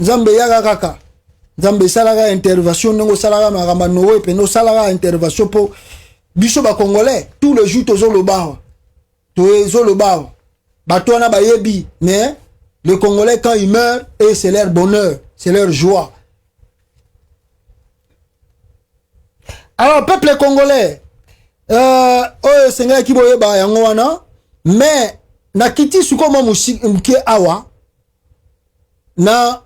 Nzambe yaga kaka. Nzambe salaga intervention nengo salaga magamba nowe pe no salaga intervention pour biso ba congolais tout le jour tozo le bar. Tozo le bar. Bato na ba yebi mais les congolais quand ils meurent et c'est leur bonheur, c'est leur joie. Alors peuple congolais oh senga ki boye ba yango wana mais na kiti sukoma mke awa na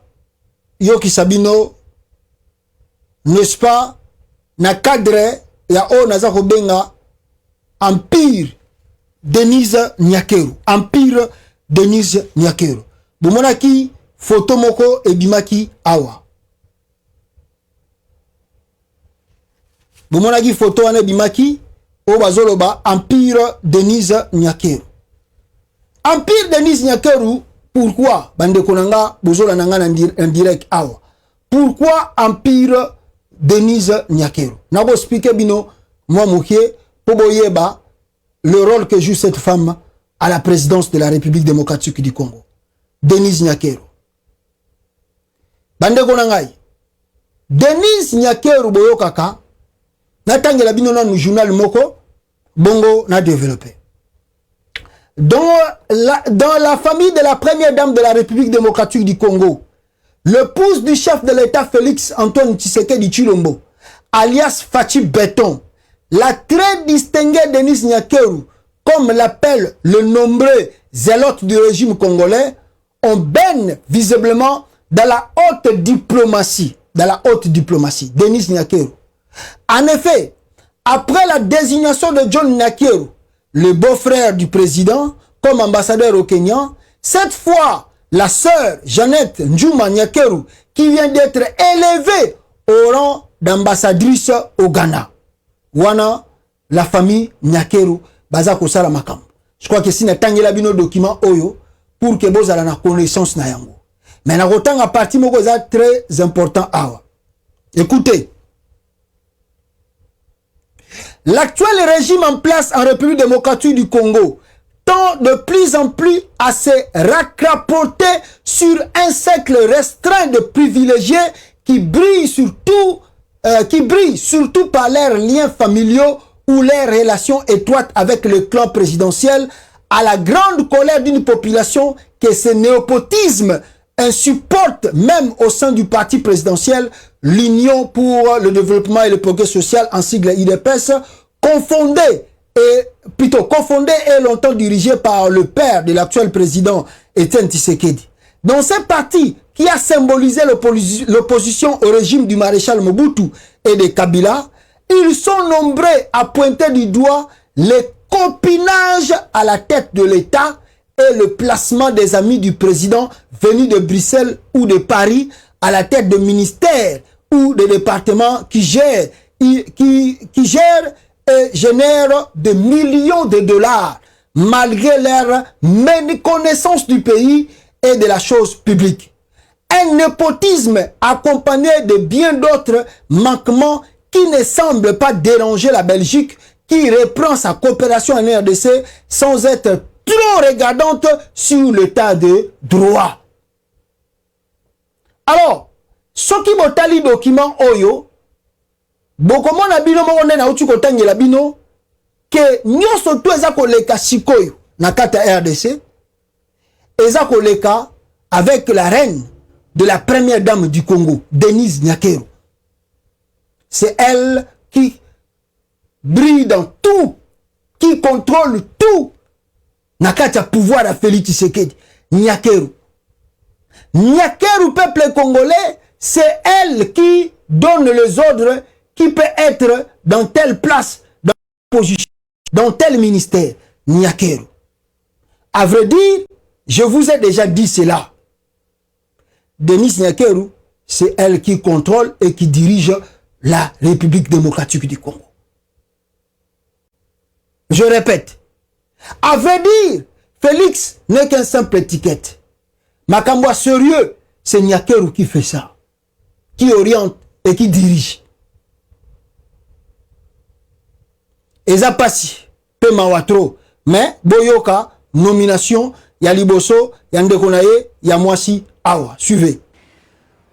Yoki Sabino, n'est-ce pas, na cadre ya o nazako benga Empire Denise Nyakeru. Empire Denise Nyakeru. Bumonaki photo moko ebimaki awa. Bumonaki photo wana ebimaki o bazoloba Empire Denise Nyakeru. Empire Denise Nyakeru. Pourquoi bande konanga bozola nanga en direct awa? Pourquoi Empire Denise Nyakeru? Nabo expliquer bino moi moké pour boyeba le rôle que joue cette femme à la présidence de la République démocratique du Congo. Denise Nyakeru. Bande konanga Denise Nyakeru boyo kaka natangela bino na journal moko bongo na développer. Dans la famille de la première dame de la République démocratique du Congo, l'épouse du chef de l'État Félix Antoine Tshisekedi Tshilombo, alias Fachi Béton, la très distinguée Denise Nyakeru, comme l'appelle le nombreux zélote du régime congolais, on baigne visiblement dans la haute diplomatie. Dans la haute diplomatie, Denise Nyakeru. En effet, après la désignation de John Nyakeru, le beau-frère du président, comme ambassadeur au Kenya, cette fois, la sœur Jeannette Njuma Nyakeru, qui vient d'être élevée au rang d'ambassadrice au Ghana. Wana, la famille Nyakeru, baza kosala makam. Je crois que si na tangela bino document oyo, pour que vous ayez la connaissance na yango. Mais na rotang à partir moko za très important awa. Écoutez. L'actuel régime en place en République démocratique du Congo tend de plus en plus à se racrapoter sur un cercle restreint de privilégiés qui brillent surtout par leurs liens familiaux ou leurs relations étroites avec le clan présidentiel, à la grande colère d'une population que ce népotisme insupporte même au sein du parti présidentiel, l'Union pour le développement et le progrès social, en sigle UDPS, confondé et longtemps dirigé par le père de l'actuel président Etienne Tshisekedi. Dans ce parti qui a symbolisé l'opposition au régime du maréchal Mobutu et de Kabila, ils sont nombreux à pointer du doigt les copinages à la tête de l'État et le placement des amis du président venus de Bruxelles ou de Paris à la tête de ministères ou de départements qui gèrent et génèrent des millions de dollars malgré leur méconnaissance du pays et de la chose publique. Un népotisme accompagné de bien d'autres manquements qui ne semblent pas déranger la Belgique qui reprend sa coopération en RDC sans être trop regardante sur l'état de droit. Alors, ce qui botali document oyo, bokomo na bino mo na uti kotangela bino ke nyoso to eza koleka sikoyo na kata RDC eza koleka avec la reine de la première dame du Congo, Denise Nyakeru. C'est elle qui brille dans tout, qui contrôle tout. Nakata pouvoir à Félix Tshisekedi. Nyakeru. Nyakeru, peuple congolais, c'est elle qui donne les ordres qui peut être dans telle place, dans telle position, dans tel ministère. Nyakeru. À vrai dire, je vous ai déjà dit cela. Denise Nyakeru, c'est elle qui contrôle et qui dirige la République démocratique du Congo. Je répète. À vrai dire, Félix n'est qu'un simple étiquette. Makambo sérieux, c'est Nyakeru qui fait ça. Qui oriente et qui dirige. Eza pasi, pe mawatro. Mais, boyoka, nomination, ya liboso, ya ndekonaye, ya mwasi, awa. Suivez.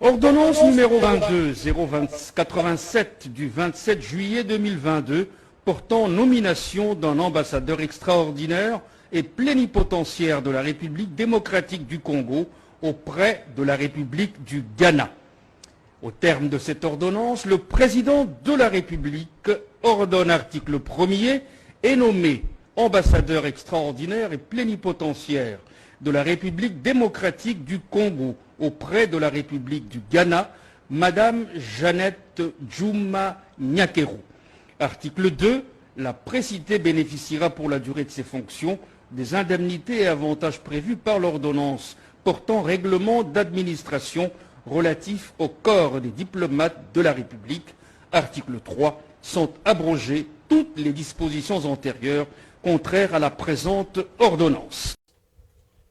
Ordonnance numéro 22-087 du 27 juillet 2022 portant nomination d'un ambassadeur extraordinaire et plénipotentiaire de la République démocratique du Congo auprès de la République du Ghana. Au terme de cette ordonnance, le président de la République ordonne article 1er et nommé ambassadeur extraordinaire et plénipotentiaire de la République démocratique du Congo auprès de la République du Ghana, Madame Jeannette Djouma Nyakeru. Article 2. La précitée bénéficiera pour la durée de ses fonctions des indemnités et avantages prévus par l'ordonnance portant règlement d'administration relatif au corps des diplomates de la République. Article 3. Sont abrogées toutes les dispositions antérieures contraires à la présente ordonnance.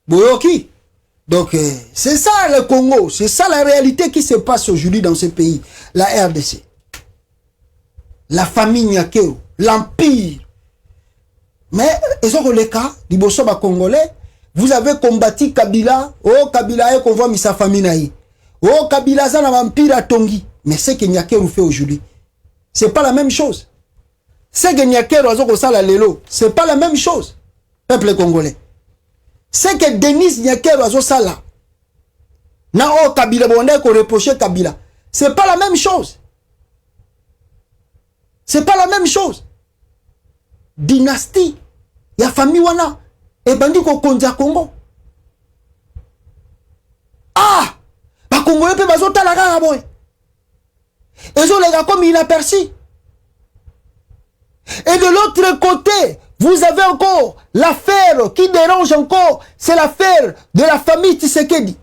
Boyoki. Donc, c'est ça le Congo, c'est ça la réalité qui se passe aujourd'hui dans ce pays, la RDC. La famille Nyakeru, l'empire. Mais, ils ont le cas, du Bosoba congolais, vous avez combattu Kabila, oh Kabila est qu'on voit sa famille naïe. Oh Kabila ça n'a empire à Tongi. Mais ce que Nyakeru fait aujourd'hui, c'est pas la même chose. Ce que Nyakeru a fait ça la lelo, c'est pas la même chose, peuple congolais. C'est que Denis Nyakeru a fait ça là. Na oh Kabila bonne qu'on reproche Kabila. C'est pas la même chose. C'est pas la même chose. Dynastie, il y a famille wana et bandi ko konza Congo. Ah, ba Congolais pe bazo tala kaka boy. Ils ont les gars comme inaperçus. Et de l'autre côté, vous avez encore l'affaire qui dérange encore, c'est l'affaire de la famille Tshisekedi.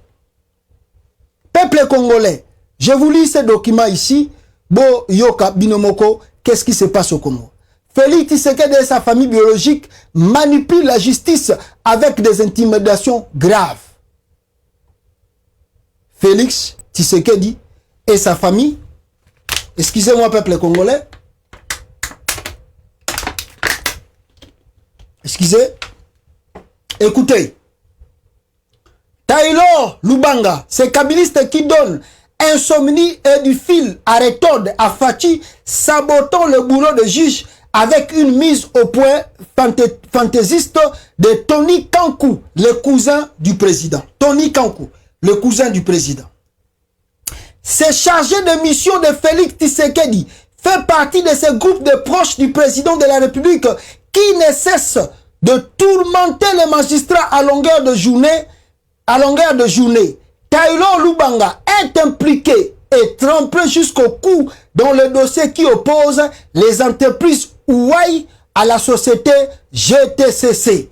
Peuple congolais, je vous lis ce document ici. Bo Yoka Binomoko, qu'est-ce qui se passe au Congo? Félix Tshisekedi et sa famille biologique manipulent la justice avec des intimidations graves. Félix Tshisekedi et sa famille, excusez-moi peuple congolais, excusez, écoutez, Taylor Lubanga, c'est Kabiliste qui donne insomnie et du fil à retordre à Fachi, sabotant le boulot de juge avec une mise au point fantaisiste de Tony Kankou, le cousin du président. Tony Kankou, le cousin du président. Ce chargé de mission de Félix Tshisekedi fait partie de ce groupe de proches du président de la République qui ne cesse de tourmenter les magistrats à longueur de journée. Taylor Lubanga est impliqué et trempé jusqu'au cou dans le dossier qui oppose les entreprises Ouai à la société GTCC.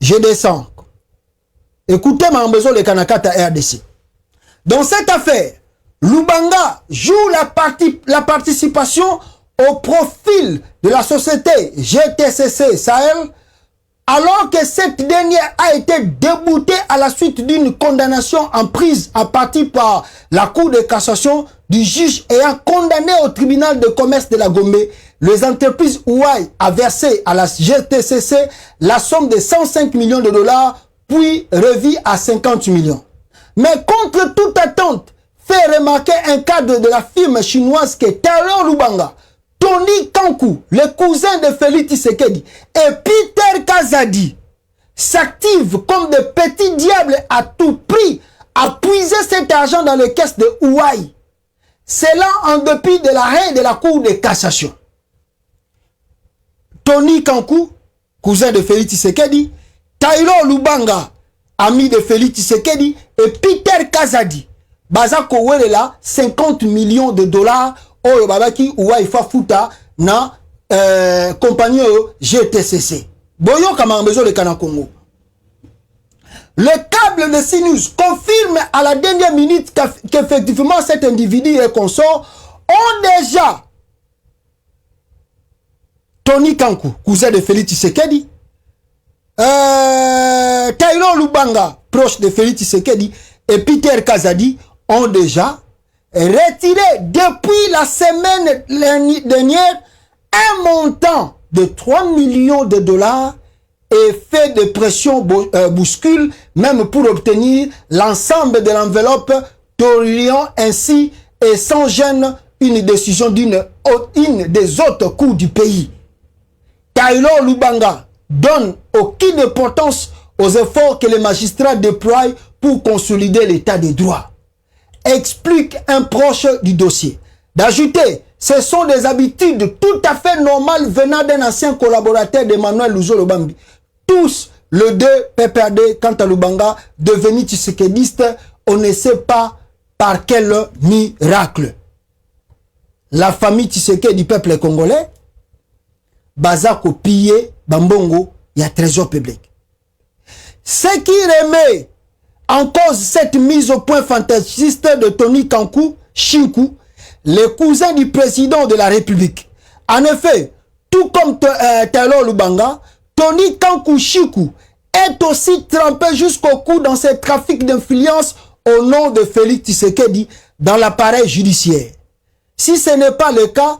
Je descends. Écoutez ma besoin de Kanakata RDC. Dans cette affaire, Lubanga joue la participation au profil de la société GTCC Sahel, alors que cette dernière a été déboutée à la suite d'une condamnation en prise à partie par la Cour de cassation du juge ayant condamné au tribunal de commerce de la Gombe les entreprises Ouai a versé à la GTCC la somme de 105 millions de dollars puis revue à 50 millions. Mais contre toute attente, fait remarquer un cadre de la firme chinoise que Taylor Lubanga, Tony Kankou, le cousin de Félix Tshisekedi, et Peter Kazadi s'activent comme de petits diables à tout prix à puiser cet argent dans les caisses de Ouai. Cela en dépit de l'arrêt de la Cour de cassation. Tony Kankou, cousin de Félix Tshisekedi, Taylor Lubanga, ami de Félix Tshisekedi, et Peter Kazadi, Bazako Welela, 50 millions de dollars oyo babaki Ouai fa futa na compagnie GTCC. Boyo kama besoin de Kana Congo. Le câble de Sinus confirme à la dernière minute qu'effectivement cet individu et consort ont déjà Tony Kankou, cousin de Félix Tshisekedi, Taylor Lubanga, proche de Félix Tshisekedi, et Peter Kazadi ont déjà retiré depuis la semaine dernière un montant de 3 millions de dollars et fait de pression bouscule, même pour obtenir l'ensemble de l'enveloppe, tolérant ainsi et sans gêne une décision d'une des autres cours du pays. Taylor Lubanga donne aucune importance aux efforts que les magistrats déploient pour consolider l'état de droit. Explique un proche du dossier. D'ajouter, ce sont des habitudes tout à fait normales venant d'un ancien collaborateur d'Emmanuel Luzo Lobambi. Tous, le 2 PPRD, quant à Lubanga, devenu tshisekédiste, on ne sait pas par quel miracle. La famille Tshisekedi du peuple congolais, Bazako pillé, Bambongo, il y a trésor public. Ce qui remet en cause cette mise au point fantaisiste de Tony Kankou, Chinkou, le cousin du président de la République. En effet, tout comme Taylor Lubanga, Tony Kankou Chinkou est aussi trempé jusqu'au cou dans ces trafics d'influence au nom de Félix Tshisekedi dans l'appareil judiciaire. Si ce n'est pas le cas,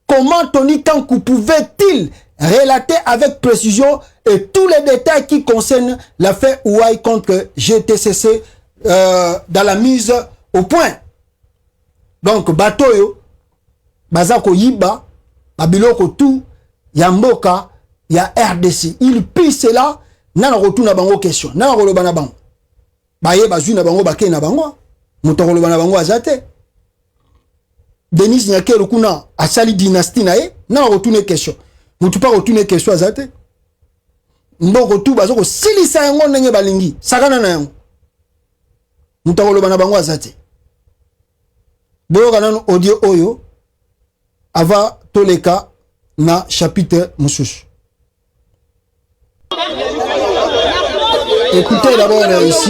comment Tony Kankou pouvait-il relater avec précision et tous les détails qui concernent l'affaire Ouaï contre GTCC dans la mise au point? Donc, Batoyo, Bazako Yiba, Babiloko tout, Yamboka, il y a RDC. Il pisse cela, nana retourne à bango question. Nana roloba na bango. Baye bazu na bango, bake na bango. Mouton roloba na bango azate. Denis Nyake Rukuna, Asali dynastie nae, nana retourne question. Moutou pas retourne question azate. Mboko tout, bazoko silisa yango nenge balingi. Sakana na yango. Mouton roloba na bango azate. Boyoka nanu audio oyo ava toleka na chapitre mususu. Écoutez d'abord ici.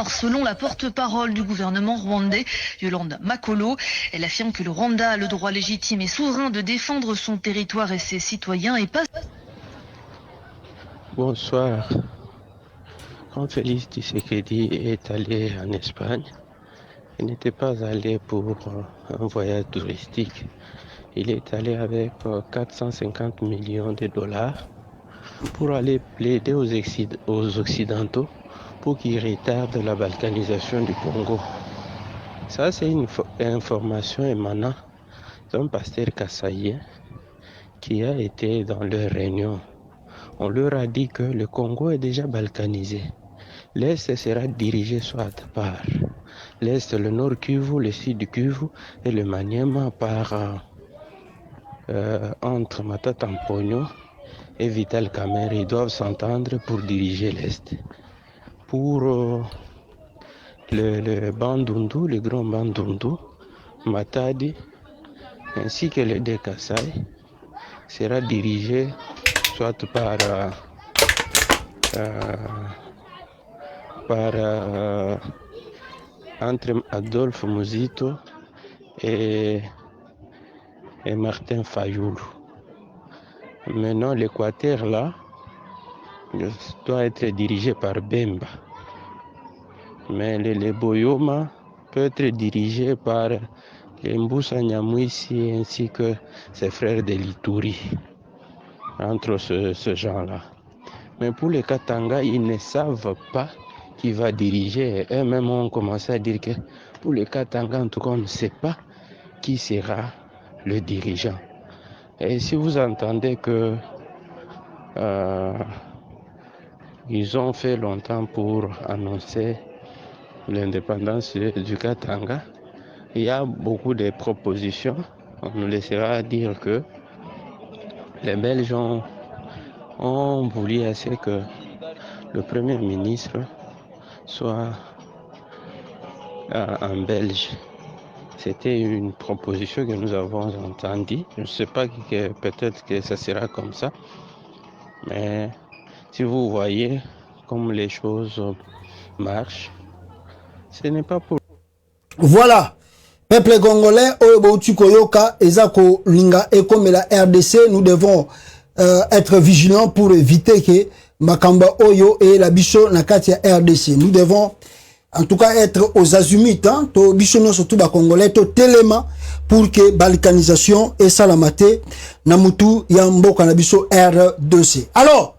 Selon la porte-parole du gouvernement rwandais, Yolande Makolo, elle affirme que le Rwanda a le droit légitime et souverain de défendre son territoire et ses citoyens et pas... Bonsoir. Quand Félix Tshisekedi est allé en Espagne, il n'était pas allé pour un voyage touristique. Il est allé avec 450 millions de dollars pour aller plaider aux Occidentaux pour qu'ils retardent la balkanisation du Congo. Ça, c'est une information émanant d'un pasteur kassaïen qui a été dans leur réunion. On leur a dit que le Congo est déjà balkanisé. L'Est sera dirigé soit par l'Est, le Nord Kivu, le Sud Kivu et le Maniema par entre Matata Mponyo et Vital Kamerhe. Ils doivent s'entendre pour diriger l'Est. Pour le Bandundu, le grand Bandundu, Matadi, ainsi que le Dekasai, sera dirigé soit entre Adolphe Muzito et Martin Fayoulou. Maintenant, l'Équateur, là, doit être dirigé par Bemba. Mais le Boyoma peut être dirigé par les Mbusa Nyamwisi ainsi que ses frères de l'Ituri, entre ce genre-là. Mais pour les Katanga, ils ne savent pas qui va diriger. Eux-mêmes ont commencé à dire que pour les Katanga, en tout cas, on ne sait pas qui sera le dirigeant. Et si vous entendez que ils ont fait longtemps pour annoncer l'indépendance du Katanga, il y a beaucoup de propositions. On nous laissera dire que les Belges ont voulu assez que le Premier ministre soit un Belge. C'était une proposition que nous avons entendue. Je ne sais pas, peut-être que ça sera comme ça. Mais si vous voyez comme les choses marchent, ce n'est pas pour... Voilà. Peuple congolais, Oyoka, Ezako Linga et comme la RDC, nous devons être vigilants pour éviter que Makamba Oyo et la Bicho Nakatia RDC. Nous devons en tout cas être aux azimuts, hein, to Bicho surtout ba Congolais, to Téléma pour que balkanisation et salamate Namutu Yambo Kanabiso R2C. Alors,